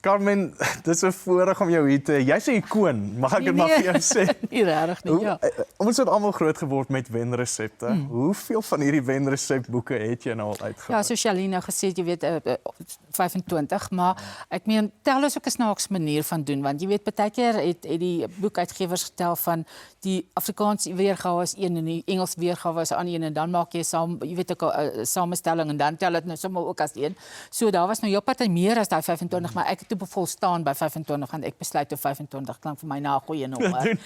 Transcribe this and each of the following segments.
Carmen, dit is 'n voorreg om jou hier te hê. Jy's 'n ikoon, mag ek dit maar vir jou sê? Nie regtig nie, ja. Ons het almal groot geword met wenresepte. Hoeveel van hierdie wenresepboeke het jy nou al uitgewerk? Ja, soos Charlene nou gesê het, jy weet 25, maar ek meen tel is ook 'n snaakse manier van doen, want jy weet partykeer het die boekuitgewers getel van die Afrikaanse weergawe is een en die Engels weergawe is 'n ander een en dan maak jy saam, jy weet 'n samestelling en dan tel dit nou sommer ook as een. So daar was nou heel party meer as daai 25, maar ek het toe volstaan by 25 en ek besluit toe 25 klink vir my na 'n goeie nommer.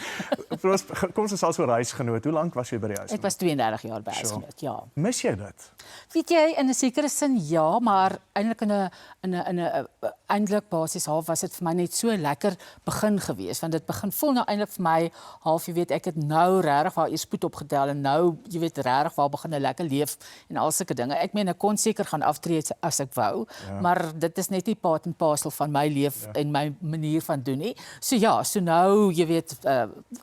Kom ons als oor huisgenoot. Hoe lank was jy by die huisgenoot? Ek was 32 jaar by huisgenoot, ja. Mis jy dit? Weet jy, in 'n sekere sin ja, maar eintlik in 'n eintlik basies half was dit vir my net so lekker begin gewees, want dit begin voel nou eintlik vir my half, jy weet, ek het nou regtig waar eers spoed opgetel en nou, jy weet, regtig waar begin 'n lekker leef en al sulke dinge. Ek meen ek kon seker gaan aftree as ek wou, maar dit is net nie part en parcel van my leef en my manier van doen nie. So ja, so nou, jy weet,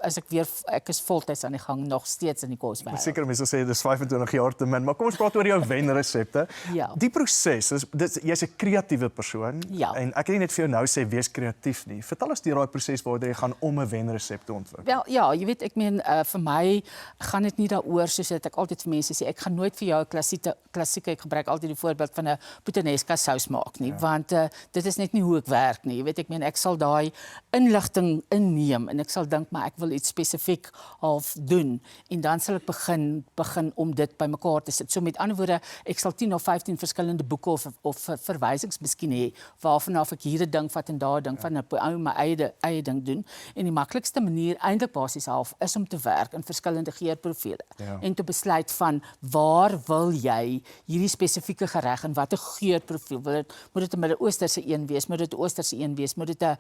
as ek is voltyds aan die gang nog steeds in die koswêreld. Seker mense sê dis 25 jaar te min, maar kom ons praat oor jou wenresepte. Ja. Die proses, jy's 'n kreatiewe persoon en ek kan nie net vir jou nou sê wees kreatief nie. Vertel ons deur daai proses waardeur jy gaan om 'n wenresep te ontwikkel. Wel ja, jy weet, ek meen vir my gaan dit nie daaroor soos ek altyd vir mense sê, ek gaan nooit vir jou 'n klassieke, ek gebruik altyd die voorbeeld van 'n puttanesca sous maak nie, want dit is net nie hoe ek werk nie. Jy weet, ek meen ek sal daai inligting inneem en ek sal dink maar ek wil iets spesifiek half doen en dan sal ek begin om dit bymekaar te sit. So met ander woorde, ek sal 10 of 15 verskillende boeke of verwysings miskien hê waarvan af ek hier 'n ding vat en daar 'n ding van my eie ding doen. En die maklikste manier eintlik basies half is om te werk in verskillende geurprofile en te besluit van waar wil jy hierdie spesifieke gereg en watter geurprofiel wil dit, moet dit 'n Midde-Oosterse een wees, moet dit 'n Oosterse een wees, moet dit 'n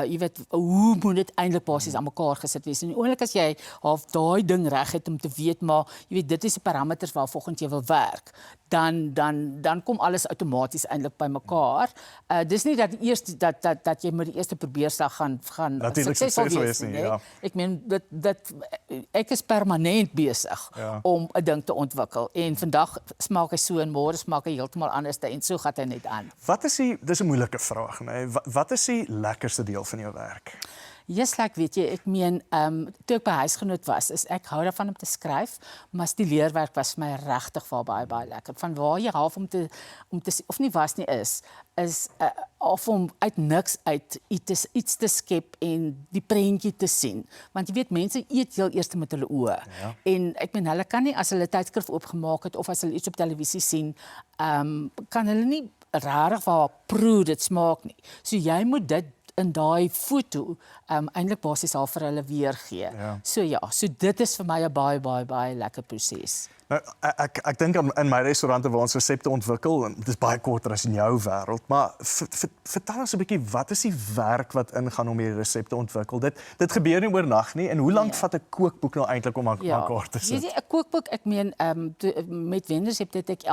jy weet, hoe moet dit eintlik basies aan mekaar gesit wees. En oomblik as jy half daai ding reg het om te weet, maar jy weet dit is die parameters waar volgens jy wil werk, dan kom alles outomaties eintlik by mekaar. Dis nie dat eers dat jy met die eerste probeerslag gaan suksesvol wees nie. Ja. Ek meen ek is permanent besig om 'n ding te ontwikkel en vandag smaak hy so en môre smaak hy heeltemal anders en so gaan hy net aan. Dis 'n moeilike vraag, nee. Wat is die lekkerste deel van jou werk? Weet jy, ek meen, toe ek by huisgenoot was, ek hou daarvan om te skryf, maar die leerwerk was vir my regtig baie lekker. Van waar jy half om te of nie was nie is of om uit niks uit iets te skep en die prentjie te sien. Want jy weet, mense eet heel eers met hulle oë. En ek meen, hulle kan nie, as hulle tydskrif oopgemaak het of as hulle iets op televisie sien, kan hulle nie regtig waar proe dit smaak nie. So jy moet dit in daai foto eintlik basies al vir hulle weergee. So dit is vir my 'n baie lekker proses. Nou, ek dink in my restaurante waar ons resepte ontwikkel, en dit is baie korter as in jou wêreld, maar vertel ons 'n bietjie, wat is die werk wat ingaan om hierdie resepte te ontwikkel? Dit gebeur nie oornag nie, en hoe lank vat 'n kookboek nou eintlik om aan mekaar te sit? Jy sê 'n kookboek, ek meen met wenresepte het ek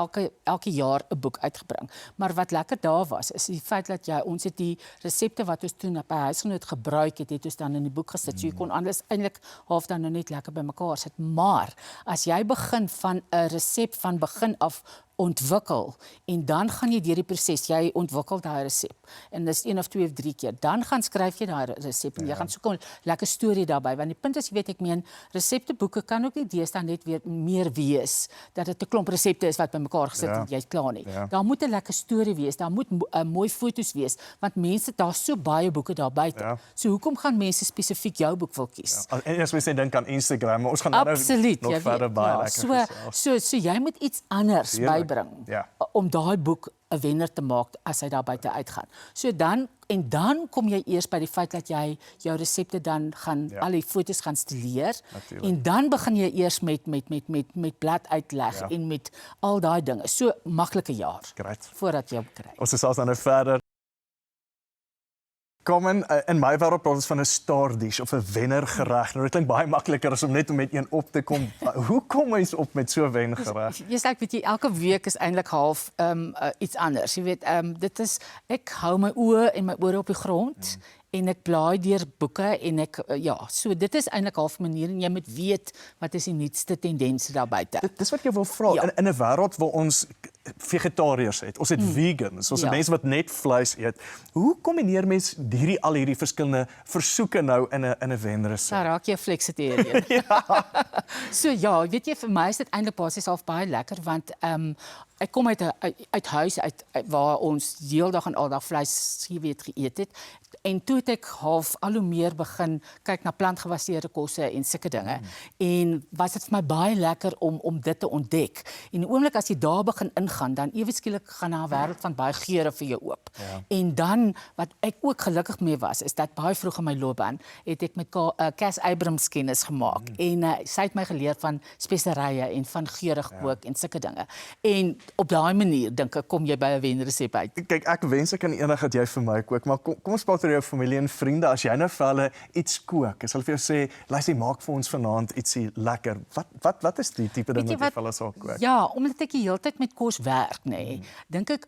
elke jaar 'n boek uitgebring. Maar wat lekker daar was, is die feit dat ons het die resepte wat ons toen by huisgenoot gebruik het ons dan in die boek gesit. So jy kon alles eintlik half dan nou net lekker by mekaar sit. Maar as jy begin van 'n resep van begin af ontwikkel en dan gaan jy deur die proses, jy ontwikkel daai resep en dis 1 of 2 of 3 keer, dan gaan skryf jy daai resep en jy gaan soek 'n lekker storie daarbey, want die punt is, jy weet, ek meen resepteboeke kan ook nie deesdae net weer meer wees dat dit 'n klomp resepte is wat bymekaar gesit en jy's klaar nie. Daar moet 'n lekker storie wees, daar moet mooi foto's wees, want mense, daar's so baie boeke daar buite. So hoekom gaan mense spesifiek jou boek wil kies? En as mens dink aan Instagram, maar ons gaan nog verder baie lekker so jy moet iets anders bybring om daai boek 'n wenner te maak as hy daar buite uitgaan. So dan kom jy eers by die feit dat jy jou resepte dan gaan al die foto's gaan stileer en dan begin jy eers met blad uitleg en met al daai dinge. So maklike jaar voordat jy hom kry. Ons is dan nou verder. Carmen, in my wêreld praat ons van 'n star dish of 'n wennergereg. Nou dit klink baie makliker as om net met een op te kom. Hoe kom mens op met so 'n wennergereg? Weet jy, elke week is eintlik half iets anders. Jy weet, dit is, ek hou my oë en my ore op die grond. En ek blaai deur boeke en so dit is eintlik half 'n manier en jy moet weet wat is die nuutste tendense daar buite. Dis wat jy wil vra in 'n wêreld waar ons vegetariërs het, ons het vegans, ons het Ja. mense wat net vleis eet. Hoe kombineer mens al hierdie verskillende versoeke nou in 'n wenresep? Daar raak jy flexitarian. So ja, weet jy, vir my is dit eintlik basies half baie lekker want ek kom uit huis uit waar ons heeldag en aldag vleis geëet het. En toe het ek half al hoe meer begin kyk na plantgebaseerde kosse en sulke dinge. En was dit vir my baie lekker om dit te ontdek. En die oomblik as jy daar begin ingaan, dan ewe skielik gaan daar 'n wêreld van baie geure vir jou oop. Ja. En dan wat ek ook gelukkig mee was, is dat baie vroeg in my loopbaan het ek met Cass Abrams kennis gemaak. En sy het my geleer van speserye en van geure kook en sulke dinge. En op daai manier dink ek kom jy by 'n wenresep uit. Kyk, ek wens ek kan eendag dat jy vir my kook, maar kom ons praat oor jou familie en vriende. As jy nou vir hulle iets kook, as hulle vir jou sê, luister, maak vir ons vanaand ietsie lekker. Wat is die tipe ding wat jy vir hulle sal kook? Ja, omdat ek die hele tyd met kos werk, dink ek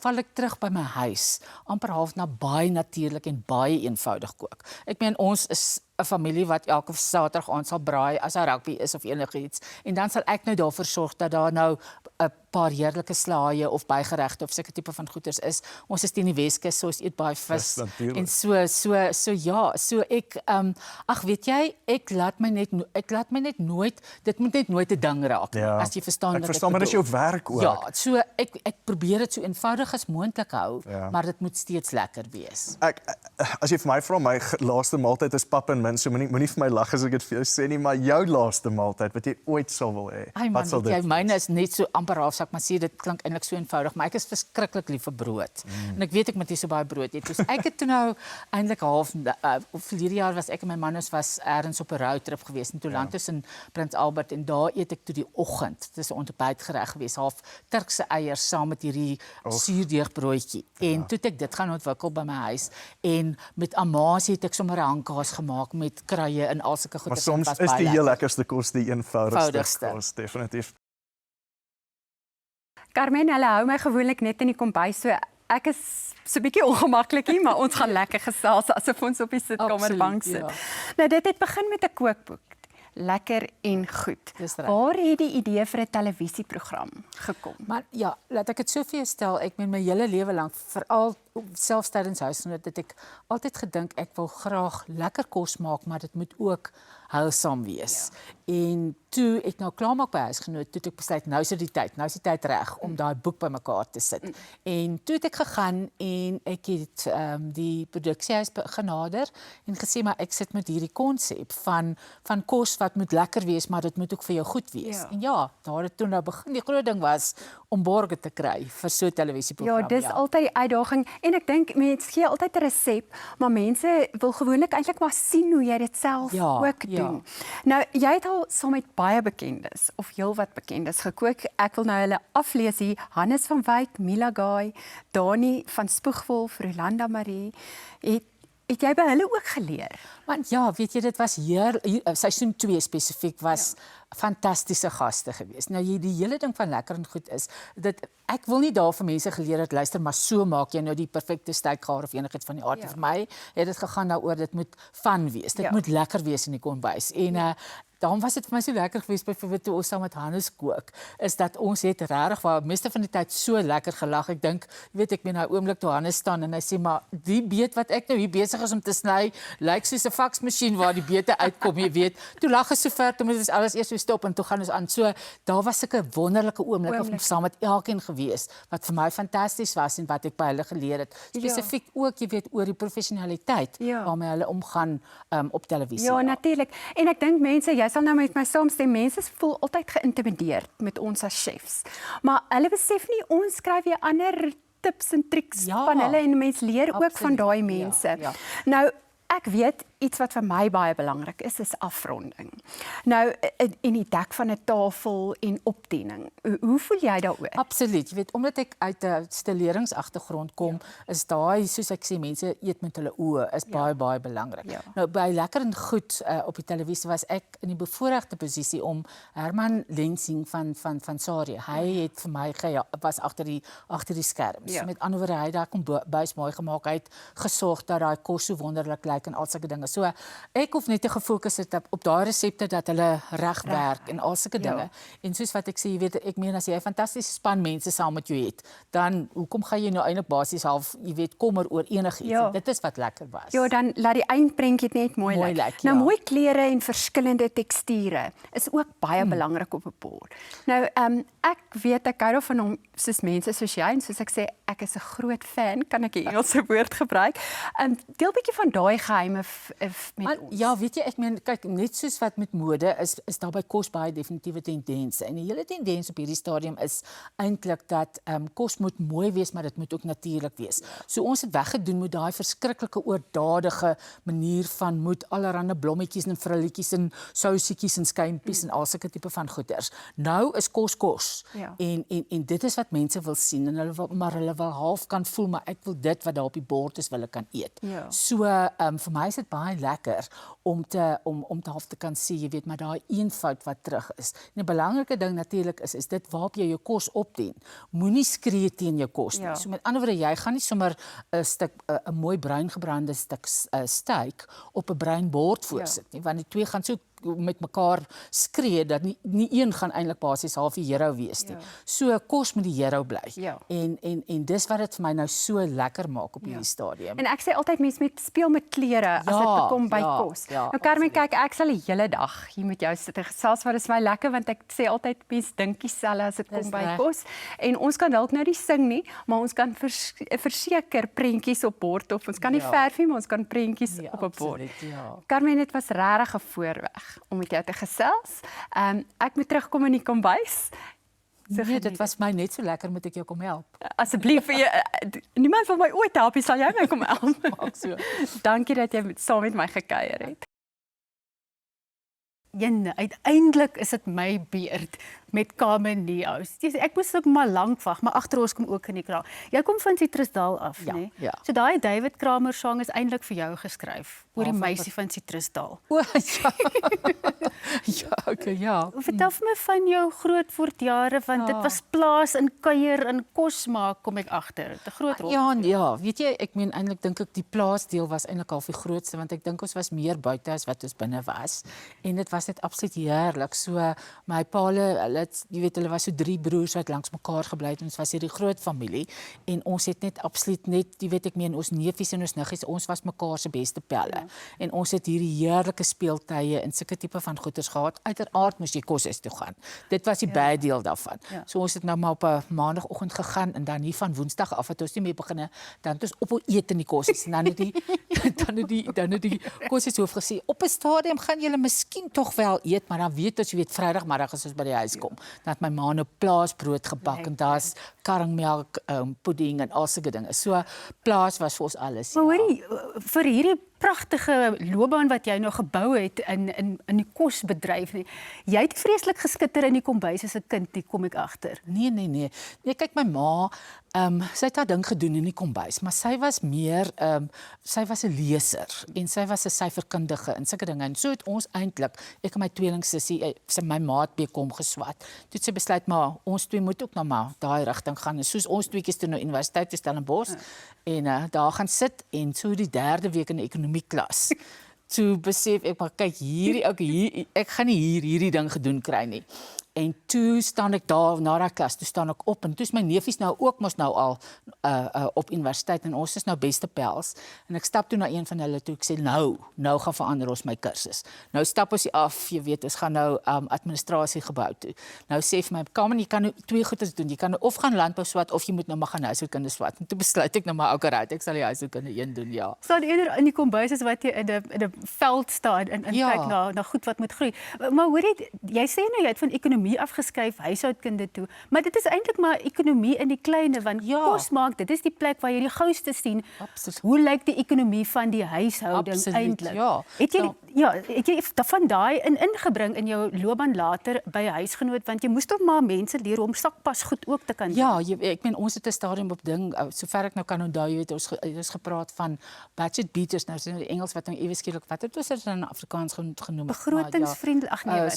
val ek terug by my huis, amper half na baie natuurlik en baie eenvoudig kook. Ek meen ons is 'n familie wat elke Saterdag aand sal braai as daar rugby is of enigiets. En dan sal ek nou daarvoor sorg dat daar nou 'n paar heerlike slaaie of bygeregte of sulke tipe van goeders is. Ons is teen die Weskus, so ons eet baie vis. En so ek ag weet jy, ek laat my net nooit, dit moet net nooit 'n ding raak nie, as jy verstaan wat ek verstaan, maar dis jou werk ook. Ja, so ek probeer dit so eenvoudig as moontlik hou, maar dit moet steeds lekker wees. As jy vir my vra, my laaste maaltyd is pap en min, so moenie vir my lag as ek dit vir jou sê nie, maar jou laaste maaltyd wat jy ooit sal wil hê. Wat sal dit wees? Myne is net so amper half, sal ek maar sê, dit klink eintlik so eenvoudig, maar ek is verskriklik lief vir brood. En ek weet ek moet nie so baie brood eet. Dus ek het toe nou eintlik half verlede jaar was ek en my man was ergens op 'n roadtrip geweest in Tolantos in Prins Albert en daar eet ek toe die oggend. Dit is 'n ontbytgereg geweest, half Turkse eiers saam met hierdie suurdeegbroodjie. En toe het ek dit gaan ontwikkel by my huis en met amasie het ek sommer 'n handkaas gemaak met kruie en al sulke goeders. Maar soms is die heel lekkerste kos die eenvoudigste kos, definitief. Carmen, hulle hou my gewoonlik net in die kombuis, so ek is so 'n bietjie ongemaklik hier, maar ons gaan lekker gesels asof ons op die sitkamerbank sit. Ja. Nou dit het begin met 'n kookboek. Lekker en goed. Waar het die idee vir 'n televisieprogram gekom? Maar ja, laat ek dit so vir jou stel, ek meen my hele lewe lank, veral selfs tydens huisgenoot, het ek altyd gedink ek wil graag lekker kos maak, maar dit moet ook heilsaam wees. Ja. En toe ek nou klaar maak by huisgenoot, toe ek besluit nou is die tyd reg om daai boek bymekaar te sit. En toe het ek gegaan en ek het die produksiehuis genader en gesê maar ek sit met hierdie konsep van kos wat moet lekker wees, maar dit moet ook vir jou goed wees. Ja. En ja, daar het toe nou begin. Die groot ding was om borge te kry vir so 'n televisieprogram. Ja, dis altyd die uitdaging en ek dink mense gee altyd 'n resep, maar mense wil gewoonlik eintlik maar sien hoe jy dit self ook doen. Nou, jy het al saam met baie bekendes of heelwat bekendes gekook. Ek wil nou hulle aflees hier. Hannes van Wyk, Mila Gaai, Dani van Spoegwolf, Rolanda Marie. Het jy by hulle ook geleer? Want ja, weet jy, dit was hier seisoen 2 spesifiek was fantastiese gaste geweest. Nou die hele ding van lekker en goed is dat ek wil nie daar vir mense geleer het luister maar so maak jy nou die perfekte steakgaar of enigiets van die aard. Vir my het dit gegaan daaroor dit moet fun wees. Dit moet lekker wees in die kombuis. En daarom was dit vir my so lekker geweest byvoorbeeld toe ons saam met Hannes kook, is dat ons het regtig waar meeste van die tyd so lekker gelag. Ek dink, jy weet ek ben nou oomblik toe Hannes staan en hy sê maar die beet wat ek nou hier besig is om te sny, lyk soos 'n faksmasjien waar die beete uitkom, jy weet. Toe lag hy so ver, toe moet ons alles eers so stop en toe gaan ons aan. So daar was sulke wonderlike oomblikke om saam met elkeen gewees wat vir my fantasties was en wat ek by hulle geleer het. Spesifiek ook, jy weet, oor die professionaliteit waarmee hulle omgaan op televisie. Ja, natuurlik. En ek dink mense, jy sal nou met my saamstem, mense voel altyd geïntimideerd met ons as chefs. Maar hulle besef nie ons skryf weer ander tips en triks van hulle en mense leer ook van daai mense. Nou ek weet iets wat vir my baie belangrik is afronding. Nou en die dek van 'n tafel en opdiening. Hoe voel jy daaroor? Absoluut. Jy weet, omdat ek uit 'n stileringsagtergrond kom, is daai soos ek sê mense eet met hulle oë is baie belangrik. Nou by Lekker en Goed op die televisie was ek in die bevoordeelde posisie om Herman Lensing van Sarie. Hy het vir my was agter die skerms. Met ander woorde hy het daar kom buis mooi gemaak, hy het gesorg dat daai kos so wonderlik lyk. gebruik en al sulke dinge. So ek hoef net te gefokus het op daai resepte dat hulle reg werk en al sulke dinge. En soos wat ek sê, jy weet, ek meen as jy 'n fantastiese span mense saam met jou het, dan hoekom gaan jy nou eintlik basies half, jy weet, kommer oor enigiets. Dit is wat lekker was. Ja, dan laat die eindprentjie net mooi lyk. Nou mooi kleure en verskillende teksture is ook baie belangrik op 'n bord. Nou ek weet ek hou daarvan om soos mense soos jy en soos ek sê, ek is 'n groot fan, kan ek 'n Engelse woord gebruik. Deel 'n bietjie van daai geheime met ons. Ja, weet jy, ek meen kyk, net soos wat met mode is daar by kos baie definitiewe tendense. En die hele tendens op hierdie stadium is eintlik dat kos moet mooi wees, maar dit moet ook natuurlik wees. So ons het weggedoen met daai verskriklike oordadige manier van moet allerlei blommetjies en vrilletjies en sousietjies en skuimpies en al sulke tipe van goeders. Nou is kos. En dit is wat mense wil sien en hulle wil half kan voel, maar ek wil dit wat daar op die bord is wil ek kan eet. So vir my is dit baie lekker om te half te kan sê, jy weet, maar daai eenvoud wat terug is. En 'n belangrike ding natuurlik is dit waarop jy jou kos opdien. Moenie skree teen jou kos nie. So met ander woorde, jy gaan nie sommer 'n mooi bruin gebrande stuk steak op 'n bruin bord voorsit nie, want die twee gaan so met mekaar skree dat nie een gaan eintlik basies half die hero wees nie. So kos moet die hero bly. En dis wat dit vir my nou so lekker maak op hierdie stadium. En ek sê altyd mense moet speel met kleure as dit kom by kos. Nou Carmen, kyk, ek sal die hele dag hier met jou sit en gesels, maar dit is my lekker want ek sê altyd mense dink dieselfde as dit kom by kos. En ons kan dalk nou nie sing nie, maar ons kan verseker prentjies op bord of ons kan nie verf nie, maar ons kan prentjies op 'n bord. Carmen, dit was regtig 'n voorreg om met jou te gesels. Ek moet terugkom in die kombuis. Nee, dit was my net so lekker, moet ek jou kom help. Asseblief, niemand wil my ooit help, sal jy my kom help? Dankie dat jy saam met my gekuier het. Uiteindelik is dit my beurt met Carmen Niehaus. Ek moes ook maar lank wag, maar agter ons kom ook in die kraal. Jy kom van Citrusdal af, né? So daai David Kramer sang is eintlik vir jou geskryf oor die meisie van Citrusdal. O, ja. Vertel vir my van jou grootwordjare, want dit was plaas en kuier en kos maak, kom ek agter. 'n Groot rol. Ja, weet jy, ek meen eintlik dink ek die plaasdeel was eintlik al die grootste, want ek dink ons was meer buite as wat ons binne was. En dit was net absoluut heerlik. So my paale, jy weet, hulle was so 3 broers wat langs mekaar gebly het. Ons was hierdie groot familie en ons het net absoluut net, jy weet, ek meen ons neefies en ons niggies, ons was mekaar se beste pelle. En ons het hierdie heerlike speeltye en sulke tipe van goeders gehad. Uiteraard moes jy koshuis toe gaan. Dit was die baie deel daarvan. So ons het nou maar op 'n maandagooggend gegaan en dan hier van Woensdag af het ons nie meer begin, dan het ons op eet in die koshuis en dan het die koshuishoof gesê op 'n stadium gaan julle miskien tog wel eet, maar dan weet ons, jy weet, Vrydagmiddag as ons by die huis kom, dan het my ma nou plaasbrood gebak en daar's karringmelk, pudding en al sulke dinge. So plaas was vir ons alles. Maar hoorie, vir hierdie pragtige loopbaan wat jy nou gebou het in die kosbedryf, jy het vreeslik geskitter in die kombuis as 'n kind, kom ek agter. Nee. Nee, kyk, my ma, sy het haar ding gedoen in die kombuis, maar sy was meer, sy was 'n leser en sy was 'n syferkundige en sulke dinge. En so het ons eintlik, ek en my tweelingsussie, my maat BCom geswat. Toe het sy besluit, maar ons twee moet ook nou maar daai rigting gaan. En soos ons tweeetjies toe nou universiteit te Stellenbosch en daar gaan sit en so die 3de week in die ekonomieklas. Toe besef ek, maar kyk, ek gaan nie hierdie ding gedoen kry nie. En toe staan ek daar na daai klas, toe staan ek op en toe is my neefies nou ook mos nou al op universiteit en ons is nou beste pels. En ek stap toe na een van hulle toe, ek sê nou gaan verander ons my kursus. Nou stap ons af, jy weet, ons gaan nou administrasie gebou toe. Nou sê vir my, Carmen, jy kan nou 2 goeders doen. Jy kan nou of gaan landbou swat of jy moet nou maar gaan huishoudkunde swat. En toe besluit ek nou maar ek sal die huishoudkunde 1 doen, ja. Staan eerder in die kombuis as wat jy in 'n veld staan en kyk na goed wat moet groei. Maar hoor jy sê nou jy het van ekonomie afgeskuif huishoudkunde toe, maar dit is eintlik maar ekonomie in die kleine, want kos maak, dit is die plek waar jy die gouste sien. Absoluut. Hoe lyk die ekonomie van die huishouding eintlik? Ja. Het Ja, het jy van daai ingebring in jou loopbaan later by 'n huisgenoot, want jy moes tog maar mense leer om sakpas goed ook te kan doen. Ja, ek meen ons het 'n stadium op ding, sover ek nou kan onthou, jy weet ons gepraat van budget beaters, nou is die Engels wat nou ewe skielik wat het ons dit in Afrikaans genoem? Begrotingsvriendlik, ag nee,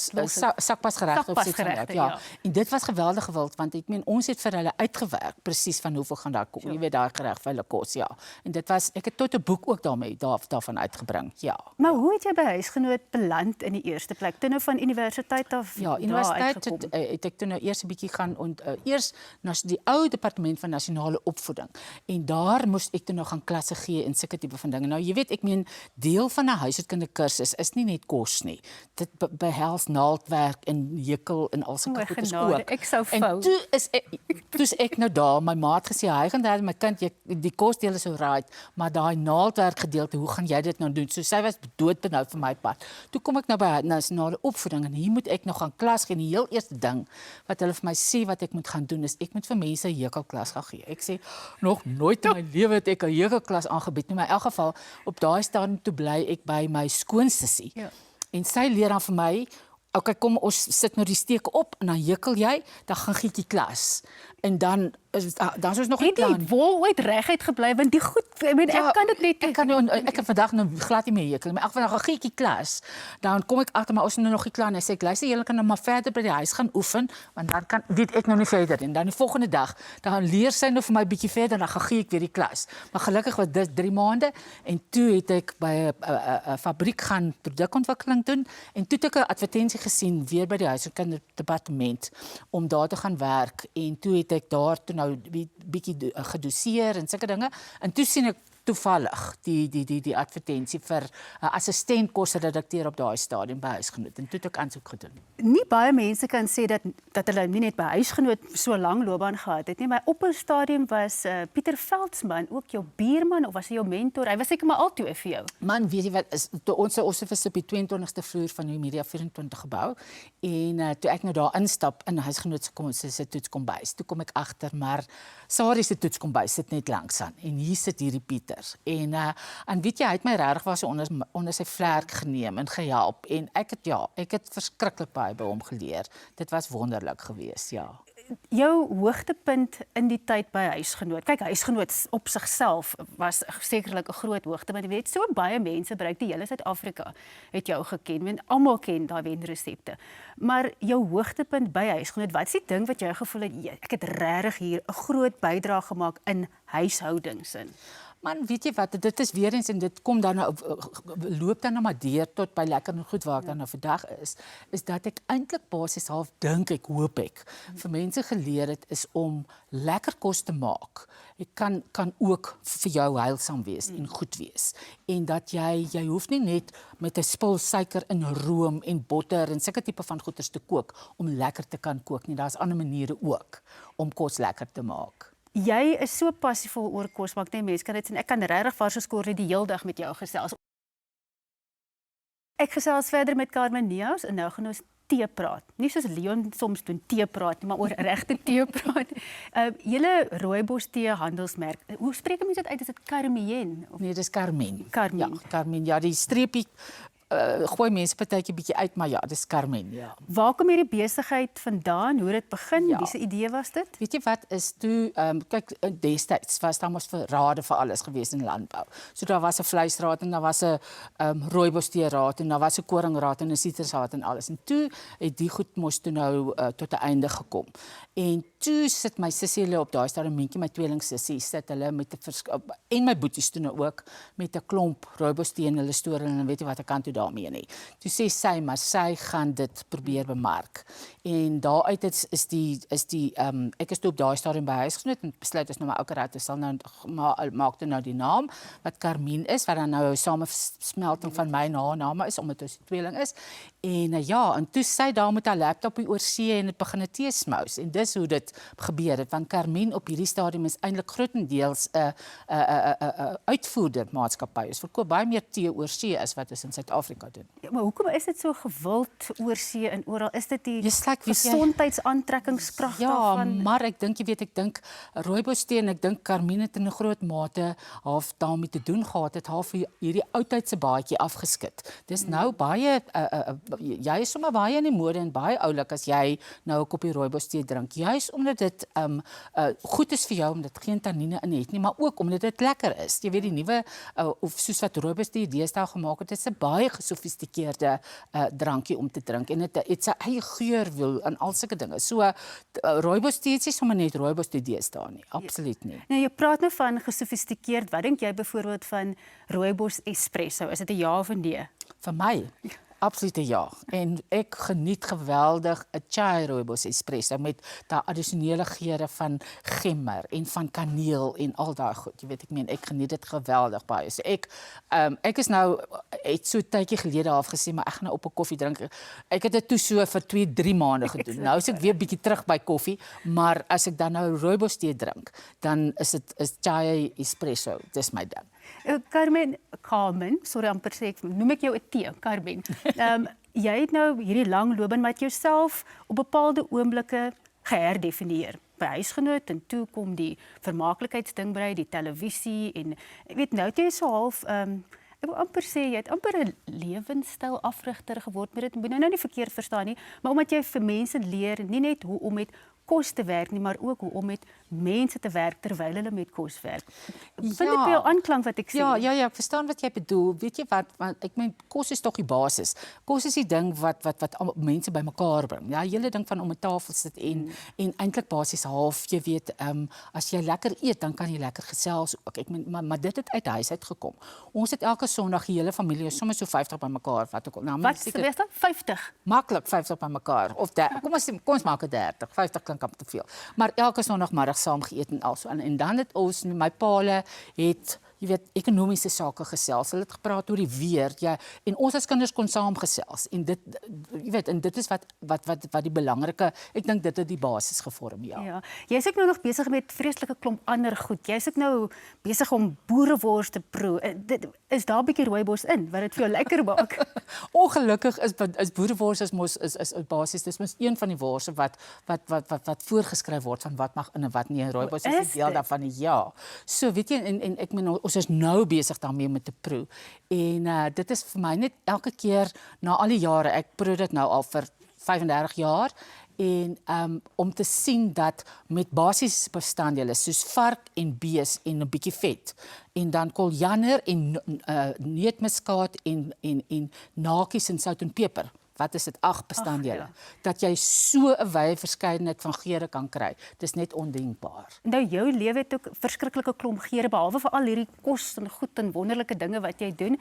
sakpasgeregte, ja. En dit was geweldig gewild, want ek meen ons het vir hulle uitgewerk presies van hoeveel gaan daar kom. Jy weet daai gereg vir hulle kos, ja. En dit was ek het tot 'n boek ook daarvan uitgebring, ja. Maar hoe het jy by huisgenoot beland in die eerste plek? Toe nou van universiteit af? Ja, universiteit het ek toe nou eers 'n bietjie gaan eers na die ou departement van nasionale opvoeding. En daar moes ek toe nou gaan klasse gee en sulke tipe van dinge. Nou jy weet, ek meen deel van 'n huishoudkunde kursus is nie net kos nie. Dit behels naaldwerk en hekel en al sulke goedes ook. Ek sou fout. En toe is ek nou daar, my maat gesê, hy gaan daar my kind, die kosdeel is alright, maar daai naaldwerk gedeelte, hoe gaan jy dit nou doen? So sy was doodbenou vir my pad. Toe kom ek nou by nasionale opvoeding en hier moet ek nog gaan klas gee. En die heel eerste ding wat hulle vir my sê wat ek moet gaan doen is ek moet vir mense 'n hekelklas gaan gee. Ek sê nog nooit in my lewe het ek 'n hekelklas aangebied nie, maar in elk geval op daai stadium toe bly ek by my skoonsussie. Ja. En sy leer dan vir my, okay, kom ons sit nou die steke op en dan hekel jy, dan gaan gietjie klas. En dan is ons nog nie klaar nie. Het die wol ooit reguit gebly, want die goed, ek kan dit net... Ek kan vandag nou glad nie meer hekel, maar ek vandag 'n gietjie klas, dan kom ek agter, maar ons is nou nog nie klaar, en hy sê, ek luister, julle kan nou maar verder by die huis gaan oefen, want dan weet ek nou nie verder, en dan die volgende dag, dan leer sy nou vir my bietjie verder, dan gaan gee ek weer die klas. Maar gelukkig was dit 3 maande, en toe het ek by 'n fabriek gaan produkontwikkeling doen, en toe het ek 'n advertensie gesien, weer by die huishoudkunde departement, om daar te gaan werk, en toe het ek daar toe nou bietjie gedoseer en sulke dinge. En toe sien ek toevallig die advertensie vir 'n assistent kosredakteur op daai stadium by huisgenoot. En toe het ek aansoek gedoen. Nie baie mense kan sê dat hulle nie net by huisgenoot so lank loopbaan gehad het nie, maar op 'n stadium was Pieter Veldsmann ook jou buurman of was hy jou mentor? Hy was seker maar altyd vir jou. Man, weet jy wat is ons is op die 22ste vloer van die Media 24 gebou en toe ek nou daar instap in huisgenoot se toetskombuis, toe kom ek agter maar Sarie se toetskombuis sit net langs aan en hier sit hierdie Pieter. En weet jy, hy het my regtig was onder sy vlerk geneem en gehelp en ek het verskriklik baie by hom geleer. Dit was wonderlik geweest, ja. Jou hoogtepunt in die tyd by huisgenoot. Kyk, huisgenoot op sigself was sekerlik 'n groot hoogtepunt. Jy weet, so baie mense bereik die hele Suid-Afrika het jou geken. Want almal ken daai wenresepte. Maar jou hoogtepunt by huisgenoot, wat is die ding wat jy gevoel het, ek het regtig hier 'n groot bydrae gemaak in huishoudings in? Man, weet jy wat, dit is weer eens en dit kom dan nou, loop dan nou maar deur tot by lekker en goed waar ek dan nou vandag is dat ek eintlik basies half dink ek, hoop ek, vir mense geleer het is om lekker kos te maak. Ek kan ook vir jou heilsaam wees en goed wees. En dat jy hoef nie net met 'n spul suiker in room en botter en sulke tipe van goeders te kook om lekker te kan kook nie. Daar's ander maniere ook om kos lekker te maak. Jy is so passievol oor kos, maar mense kan dit sien. Ek kan regtig vars geskoor die hele dag met jou gesels. Ek gesels verder met Carmen Niehaus en nou gaan ons tee praat. Nie soos Leon soms doen tee praat, maar oor regte tee praat. Julle rooibos tee handelsmerk. Hoe spreek mense dit uit? Is dit Carmen? Nee, dis Carmen. Carmen. Ja, Carmen. Ja, die streepie gooi mense partytjie bietjie uit, maar ja, dis Carmen, ja. Waar kom hierdie besigheid vandaan? Hoe het dit begin? Ja. Wie se idee was dit? Weet jy wat is toe kyk destyds was daar mos rade vir alles gewees in landbou. So daar was 'n vleisraad en daar was 'n rooibos-tee-raad en daar was 'n koringraad en 'n sitrusraad en alles. En toe het die goed mos toe nou tot 'n einde gekom. En toe sit my sussie hulle op daai stadium my tweelingsussie sit hulle met 'n en my boeties toe nou ook met 'n klomp rooibos-tee in hulle store en weet jy wat ek kan toe daarmee nie. Toe sê sy maar sy gaan dit probeer bemark. En daaruit is die ek is toe op daai stadium by huisgenoot en besluit is nou maar oukerat sal nou maak toe nou die naam wat Carmen is wat dan nou 'n samesmelting van my name is omdat ons tweeling is En ja, en toe sy daar met haar laptop hier oor see en het begin 'n tee smous. En dis hoe dit gebeur het, want Carmen op hierdie stadium is eintlik grootendeels 'n uitvoerder maatskappy. Ons verkoop baie meer tee oor see as wat ons in Suid-Afrika doen. Ja, maar hoekom is dit so gewild oor see en oral? Is dit die Dis like gesondheidsaantrekkingskrag daarvan? Maar ek dink rooibos tee en ek dink Carmen het in 'n groot mate half daarmee te doen gehad, het half hierdie oudtydse baadjie afgeskit. Dis nou baie jy is sommer baie in die mode en baie oulik as jy nou 'n koppie rooibos tee drink, juis omdat dit goed is vir jou omdat dit geen tannine in het nie, maar ook omdat dit lekker is. Jy weet die nuwe of soos wat rooibos tee deesdae gemaak het, dit is 'n baie gesofistikeerde drankie om te drink en dit het sy eie geurwiel en al sulke dinge. So rooibos tee is nie sommer net rooibos tee deesdae nie, absoluut nie. Nou jy praat nou van gesofistikeerd. Wat dink jy byvoorbeeld van rooibos espresso? Is dit 'n ja of 'n nee? Vir my absoluut ja. En ek geniet geweldig 'n chai rooibos espresso met daai addisionele geure van gemmer en van kaneel en al daai goed. Jy weet ek geniet dit geweldig baie. So ek is nou het so 'n tydjie gelede afgesê maar ek gaan nou op 'n koffie drink. Ek het dit toe so vir 2-3 maande gedoen. Nou is ek weer bietjie terug by koffie, maar as ek dan nou rooibos tee drink, dan is chai espresso. Dis my ding. Carmen, sorry amper sê ek noem ek jou 'n tee, Carmen. Jy het nou hierdie lang loopbaan met jouself op bepaalde oomblikke geherdefinieer. By huisgenoot en toe kom die vermaaklikheidsding by, die televisie en ek weet nou jy so half ek wil amper sê jy het amper 'n lewenstyl afrigter geword met dit. Moet nou nie verkeerd verstaan nie, maar omdat jy vir mense leer nie net hoe om met kos te werk nie, maar ook hoe om met mense te werk terwyl hulle met kos werk. Vind dit by jou aanklank wat ek sê? Ja, ek verstaan wat jy bedoel. Weet jy wat, want ek meen kos is tog die basis. Kos is die ding wat mense bymekaar bring. Ja, hele ding van om 'n tafel sit en eintlik basies half, jy weet, as jy lekker eet, dan kan jy lekker gesels ook. Ek meen maar dit het uit huis uit gekom. Ons het elke Sondag die hele familie, is sommer so 50 bymekaar, wat ook al. Nou, wat is dit? 50? Maklik 50 bymekaar of 30. Kom ons maak dit 30. 50 klink amper te veel. Maar elke Sondagmiddag saam geëet en also en dan het ons my paale het jy weet ekonomiese sake gesels. Hulle het gepraat oor die weer. Ja, en ons as kinders kon saam gesels. En dit jy weet en dit is wat die belangrike, ek dink dit het die basis gevorm, ja. Ja. Jy's ook nou nog besig met vreeslike klomp ander goed. Jy's ook nou besig om boerewors te proe. Is daar 'n bietjie rooibos in wat dit vir jou lekker maak? Ongelukkig is boerewors is basies dis mos een van die worse wat voorgeskryf word van wat mag in en wat nie. Rooibos is 'n deel daarvan, ja. So weet jy en ek meen ons is nou besig daarmee met te proe. En dit is vir my net elke keer na al die jare, ek proe dit nou al vir 35 jaar en om te sien dat met basiese bestanddele soos vark en bees en 'n bietjie vet en dan koljander en neutmuskaat en nakies en sout en peper. Wat is dit? 8 bestanddele. Dat jy so 'n wye verskeidenheid van geure kan kry. Dis net ondenkbaar. Nou jou lewe het ook verskriklike klomp geure behalwe vir al hierdie kos en goed en wonderlike dinge wat jy doen.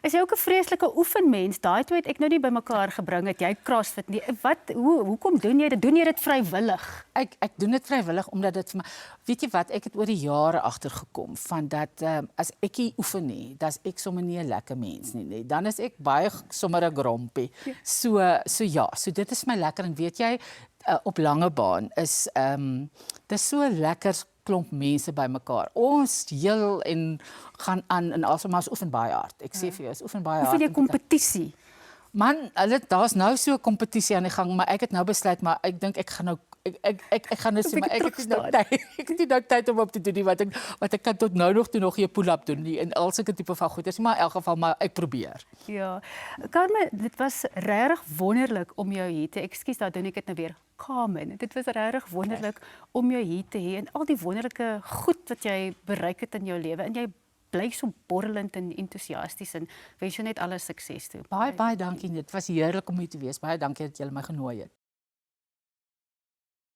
Is jy ook 'n vreeslike oefenmens? Daai twee het ek nou nie bymekaar gebring het. Jy CrossFit nie. Hoekom doen jy dit? Doen jy dit vrywillig? Ek doen dit vrywillig omdat dit vir my weet jy wat, ek het oor die jare agtergekom van dat as ek nie oefen nie, dan ek sommer nie 'n lekker mens nie. Dan is ek baie sommer 'n grompie. So dit is my lekker en weet jy op lange baan is dis so lekker klomp mense bymekaar. Ons heel en gaan aan en alsoos oefen baie hard. Ek sê vir jou, is oefen baie hard. Hoeveel jy kompetisie? Man, daar's nou so 'n kompetisie aan die gang, maar ek het nou besluit maar ek dink ek gaan nou ek gaan nou sê maar ek het nie nou tyd om op te doen nie wat ek kan tot nou nog toe nog 'n pull-up doen nie en al sulke tipe van goeders, maar in elk geval maar ek probeer. Ja. Carmen, dit was regtig wonderlik om jou hier te. Ekskuus, dan doen ek dit nou weer. Carmen, dit was regtig wonderlik om jou hier te hê en al die wonderlike goed wat jy bereik het in jou lewe en jy bly so borrelend en entoesiasties en wens jou net alle sukses toe. Baie dankie. Dit was heerlik om hier te wees. Baie dankie dat jy my genooi het.